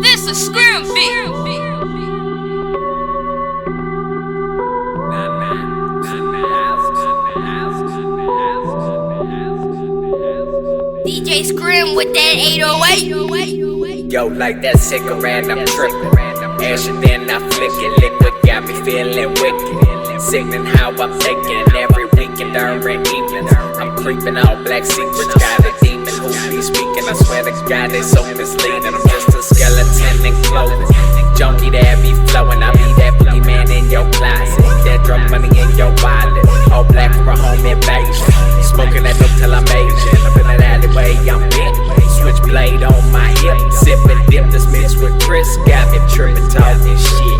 This is Scrim beat. DJ Scrim with that 808. Yo, like that cigarette, I'm trippin'. Ash and then I flick it. Liquid got me feeling wicked. Signaling how I'm thinking every weekend during evenings. I'm creeping all black secrets. Got a demon who be speaking. I swear to God, it's so misleading. I'm just a skeleton in clothing. Junkie that be flowing. I be that boogeyman in your closet. That drug money in your wallet. All black for a home invasion. Smoking that dope till I'm Asian. Up in that alleyway, I'm big. Switchblade on my hip. Sipping dip that's mixed with Chris. Got me tripping, talking shit.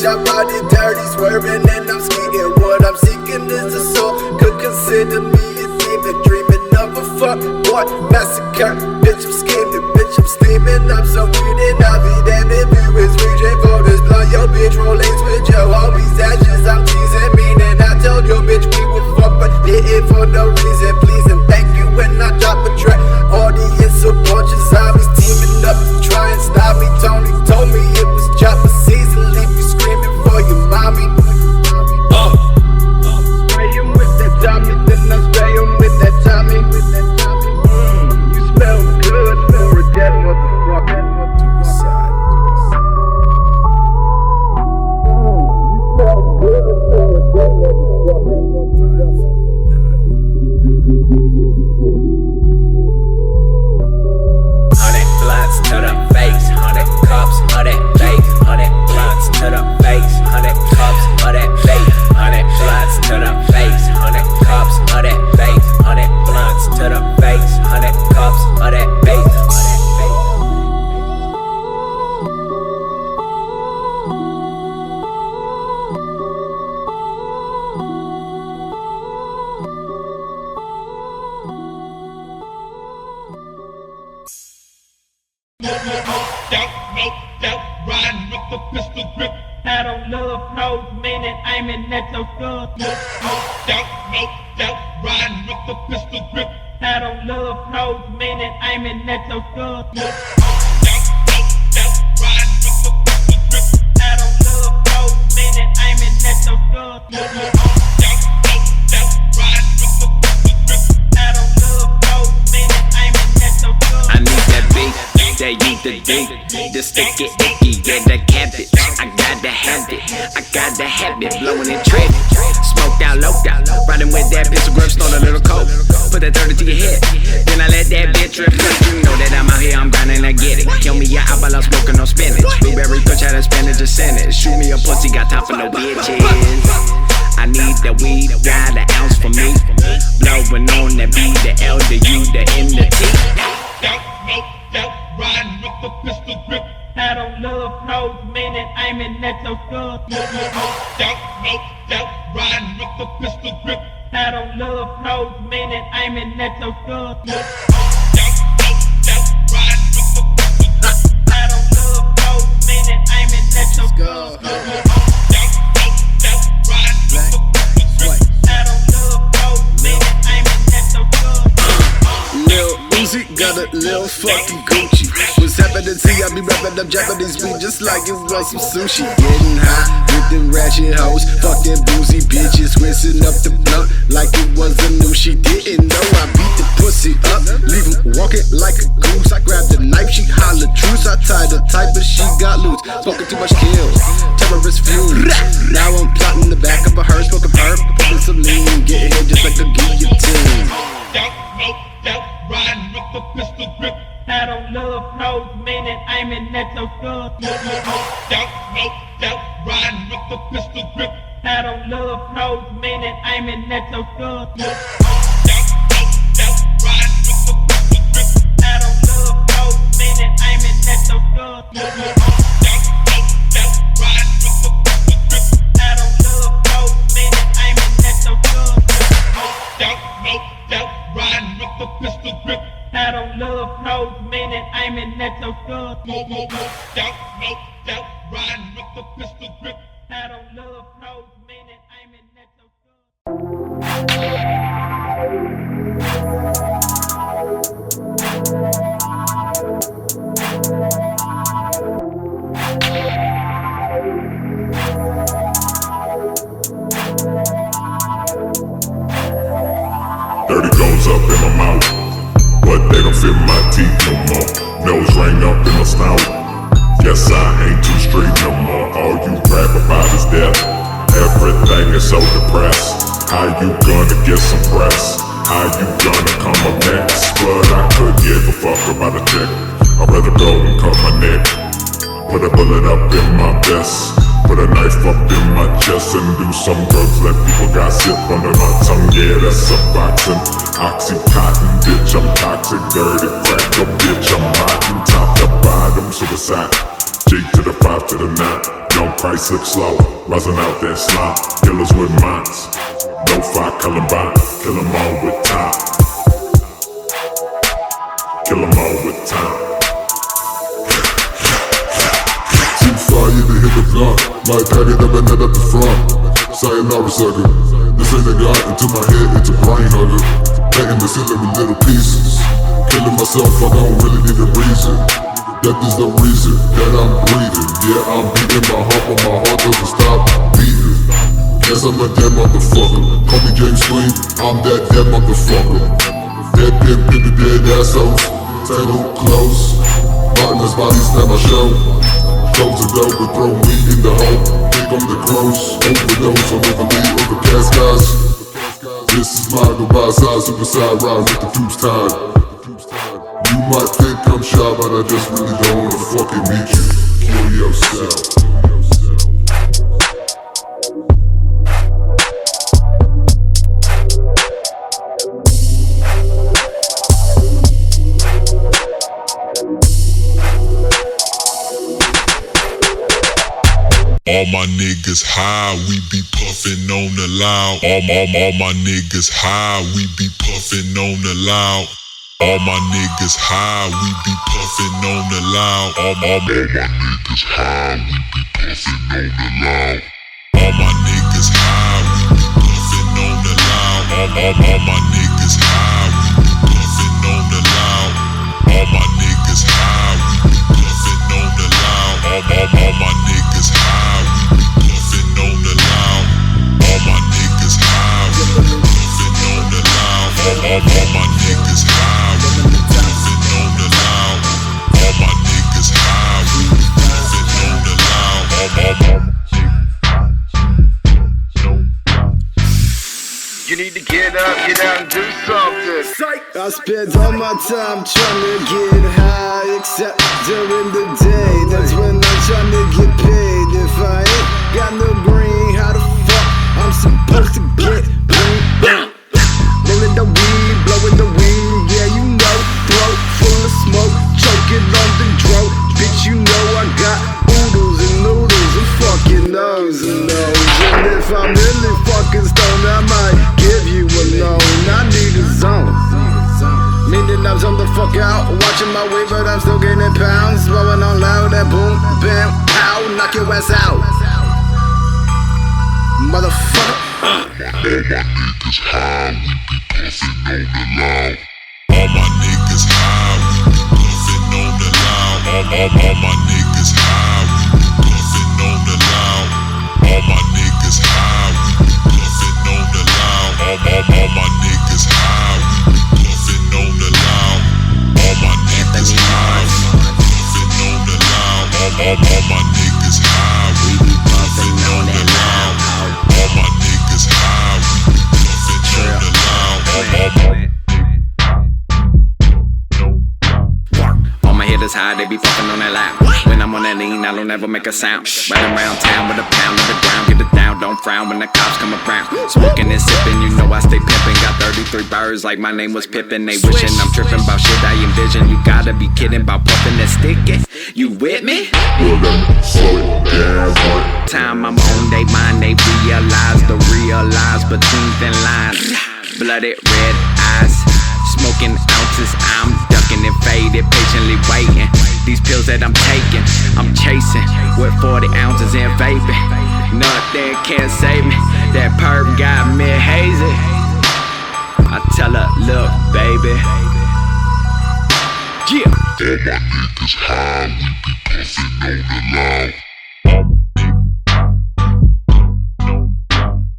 I ride it dirty, swerving and I'm skiing. What I'm seeking is a soul. Could consider me a demon, dreaming of a fuck boy massacre. Bitch, I'm scheming, bitch, I'm steaming. I'm so weird and I'll be damned if you is reaching for this blunt. Yo, bitch, rolling with your homies' ashes. I'm teasing, meaning I told your bitch we would fuck, but did it for no reason. Please and thank you when I drop a track. Audience a bunch of zombies teaming up to try and stop me. Tony told me it was chopper season. Leave you screaming for your mommy. Spray him with that Tommy, then I spray him with that Tommy. You smell good for a dead motherfucker. You smell good for a dead motherfucker. 100 blunts to the face, 100 cups, 100 bait, 100 blunts to the face, 100 cups, 100 bait, 100 blunts to the face, 100 cups, 100 bait, 100 blunts to the face, 100 cups, 100 bait, 100 bait. Riding with the pistol grip. I don't love hoes, meaning aiming at your gun. No doubt, riding with the pistol grip. I don't love hoes, meaning aiming at your gun. No doubt, riding with the pistol grip. I don't love hoes, meaning aiming at your gun. No doubt, riding with the pistol grip. I don't love hoes, meaning aiming at your gun. I need that beat, that you the date, the sticky icky, yeah, the cabbage. I gotta have it, I gotta have it, blowing it trick. Smoked out, loped out, riding with that pistol grip, snort a little coke. Put that 30 to your head, then I let that bitch rip. You know that I'm out here, I'm grinding, I get it. Kill me, yeah, I'm about smoking no spinach. Blueberry kush out of spinach, a sentence. Shoot me a pussy, got time for no bitches. I need that weed, got an ounce for me. Blowing on that B, the L, the U, the N, the T. Riding with the pistol grip. I don't love hoes, meaning aiming at your gun. No doubt, riding with the pistol grip. I don't love hoes, meaning aiming at your gun. No doubt, riding with the pistol grip. I don't love hoes, meaning aiming at your gun. No doubt, riding with the pistol grip. I don't love hoes, meaning aiming at your gun. Lil Uzi got a little fucking Gucci. What's happening to you? I be rapping up Japanese beat just like it was some sushi. Getting high with them ratchet hoes, fuck them boozy bitches, whizzing up the blunt like it was a new. She didn't know I beat the pussy up, leave him walking like a goose. I grabbed the knife, she hollered truce. I tied her tight, but she got loose. Smoking too much kills, terrorist fumes. Now I'm plotting the back of a hearse, smoking perp, putting some lean, getting hit just like the guillotine. Doubt, riding with the pistol grip. I don't love hoes, meaning aiming at your gun. No doubt, riding with the pistol grip. I don't love hoes, meaning aiming at your gun. no doubt, riding with the pistol grip. I don't love hoes, meaning aiming at your gun. 30 goes up in my mouth, but they don't fit my teeth no more. Nose ring up in my snout. Yes, I ain't too straight no more. All you rap about is death. Everything is so depressed. How you gonna get some press? How you gonna come up next? But I could give a fuck about a check. I'd rather go and cut my neck. Put a bullet up in my vest. Put a knife up in my chest and do some drugs. Let people gossip under my tongue. Yeah, that's a boxing. Oxycontin, bitch, I'm toxic. Dirty crack, a bitch, I'm rotten. Top to bottom, suicide. G to the 5 to the 9. Young price slip slow, rising out that slop. Killers with minds, no fire, Columbine. Kill them all with time. Kill them all with time. Fire to hit the blunt, might pack it up and head up the front. Sayonara sucker, this ain't a gun into my head, it's a brain hugger. Taking the ceiling in little pieces. Killing myself, I don't really need a reason. Death is the reason that I'm breathing. Yeah, I'm beating my heart, but my heart doesn't stop beating. Guess I'm a dead motherfucker. Call me James Clean, I'm that dead motherfucker. Dead pimp, the dead assholes. Tangled close, Martin's body slam my show. Close the door and throw me in the hole. Pick on the cross, overdose on the lead of the cast guys. This is my goodbye side, suicide ride with the tubes tied. You might think I'm shy, but I just really don't wanna fucking meet you. Kill yourself. All my niggas high, we be puffin' on the loud. All my niggas high, we be puffin' on the loud. All my niggas high, we be puffin' on the loud. All my niggas high, we be puffin' on the loud. All my niggas high, we be puffin' on the loud. All my niggas high, we be puffin' on the loud. All my niggas high, we be puffin' on the loud. All my niggas high, we be puffin' on the loud. All my niggas high, we be puffin' on the loud. All my niggas high, we be puffin' on the loud. All my niggas high, we be puffin' on the loud. You need to get up, get out and do something. I spend all my time trying to get high, except during the day. That's when I'm trying to get paid. If I ain't got no green, how the fuck I'm supposed to get green? Rolling the weed, blowing the weed, yeah you know. Throat full of smoke, choking on the dro. Bitch, you know I got oodles and noodles and fucking nose and nose. And if I'm really fucking stoned, I might give you a loan. I need a zone. Meaning I'm zoned the fuck out, watching my way, but I'm still gaining pounds. Blowing on loud, that boom, bam, pow, knock your ass out, motherfucker. All my niggas high, we be puffin' on the loud. All my niggas high, we be puffin' on the loud. All my niggas high, we be puffin' on the loud. All my niggas high, we be puffin' on the loud. All my niggas high, we be puffin' on the loud. All my niggas high, we be puffin' on the loud. All my niggas high, we be puffin' on the loud. All my niggas high, we be puffin' on the loud. All my hitters high, they be fucking on that loud. When I'm on that lean, I don't ever make a sound. Riding around town with a pound of the ground. Get it down, don't frown when the cops come around. Smoking and sipping, you know I stay pimping. Got 33 birds like my name was Pippin. They wishing I'm tripping about shit I envision. You gotta be kidding about puffing that stickin'. You with me? Well, let me slow it down, boy. Time I'm on they mind, they realize between thin lines. Blooded red eyes, smoking ounces, I'm ducking and faded, patiently waiting. These pills that I'm taking, I'm chasing with 40 ounces in vaping. Nothing can save me. That perp got me hazy. I tell her, look, baby. Yeah. All my niggas high, we be puffin' on the loud.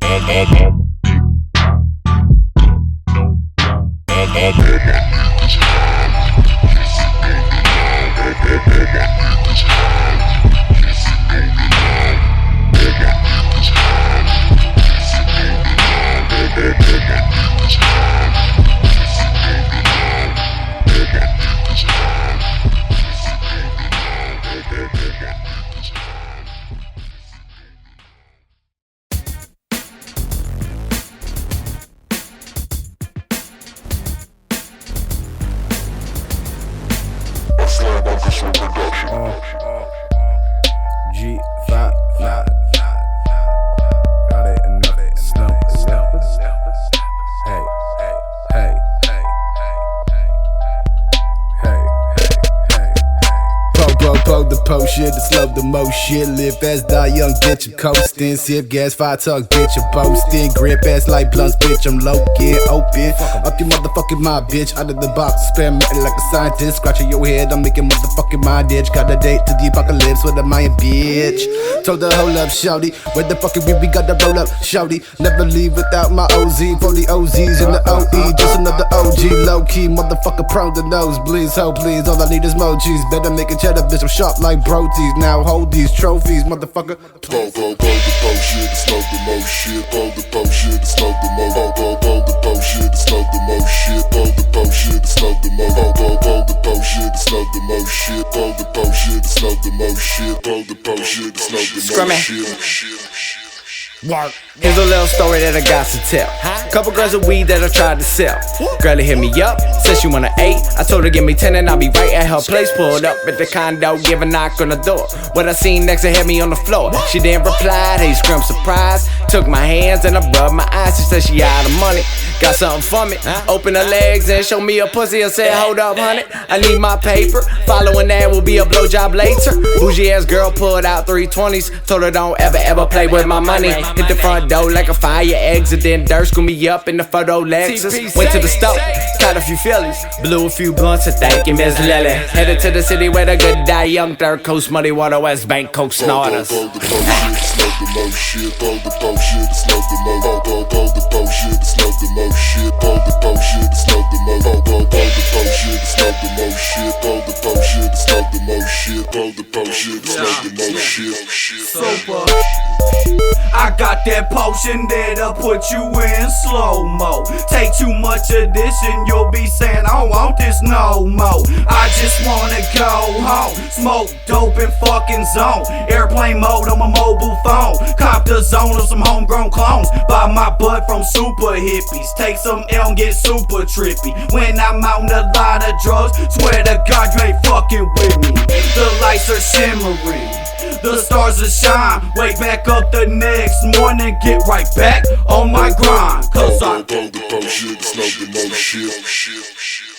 All my niggas high, we be puffin' on the loud. All my niggas high, we be puffin' on the loud. All my niggas high, we be puffin' on the loud. All my niggas high, we be puffin' on the loud. All my niggas high, we be puffin' on the loud. All my niggas high. G5, got it in the snow. Hey, hey, Poke the po shit, the slow the mo shit. Live fast, die young, bitch, I'm coasting. Sip gas, fire talk, bitch, I'm boasting. Grip ass like blunts, bitch, I'm low kid, open. Up your motherfucking mind, bitch, out of the box. Experimenting like a scientist, scratching your head, I'm making motherfucking mind itch. Got a date to the apocalypse with a Mayan bitch. Told her, hold up, shawty, where the fuck we got to roll up, shawty. Never leave without my OZ, for the OZs and the OE. Just another OG, low key, motherfucker prone to nosebleeds. So please, all I need is mojis. Better make a cheddar, bitch, I'm sharp like broties. Now hold these trophies, motherfucker. Hold the po shit, and slow the mo shit. Hold the po shit, and slow the mo. Hold the po shit, and slow the mo shit. Hold the po shit, and slow the mo. Hold the po shit, and slow the mo shit. Hold the po shit, and slow the mo shit. Hold the po shit, and slow the mo shit. Here's a little story that I got to tell. Couple girls of weed that I tried to sell. Girl hit me up, said she want an 8. I told her give me 10 and I'll be right at her place. Pulled up at the condo, give a knock on the door. What I seen next to hit me on the floor. She didn't reply, they screamed surprise. Took my hands and I rubbed my eyes. She said she out of money, got something for me. Open her legs and show me a pussy. I said hold up honey, I need my paper. Following that will be a blowjob later. Bougie ass girl pulled out 320s. Told her don't ever play with my money. Hit the front door like a fire exit, then dirt screwed me up in the photo Lexus. Went to the store, caught a few fillies, blew a few blunts and thank you, Miss Lily. Headed to the city where the good die young, Third Coast, Muddy Water, West Bank, Coke snorters. Hold the po shit, slow the mo shit. Hold the po shit, slow the mo. Hold the po shit, slow the mo shit. Hold the po shit, slow the mo. Hold the po shit, slow the mo shit. Hold the po shit, slow the mo shit. Hold the po shit, slow the mo shit. Super. I got that potion that'll put you in slow-mo. Take too much of this and you'll be saying, I don't want this no more. I just wanna go home, smoke dope and fucking zone. Airplane mode on my mobile phone. Cop the zone of some homegrown clones. Buy my butt from super hippies. Take some L and get super trippy. When I'm on a lot of drugs, swear to God you ain't fucking with me. The lights are shimmering, the stars are shine. Wake back up the next morning, get right back on my grind. Cause I hold the po shit, slow the mo shit.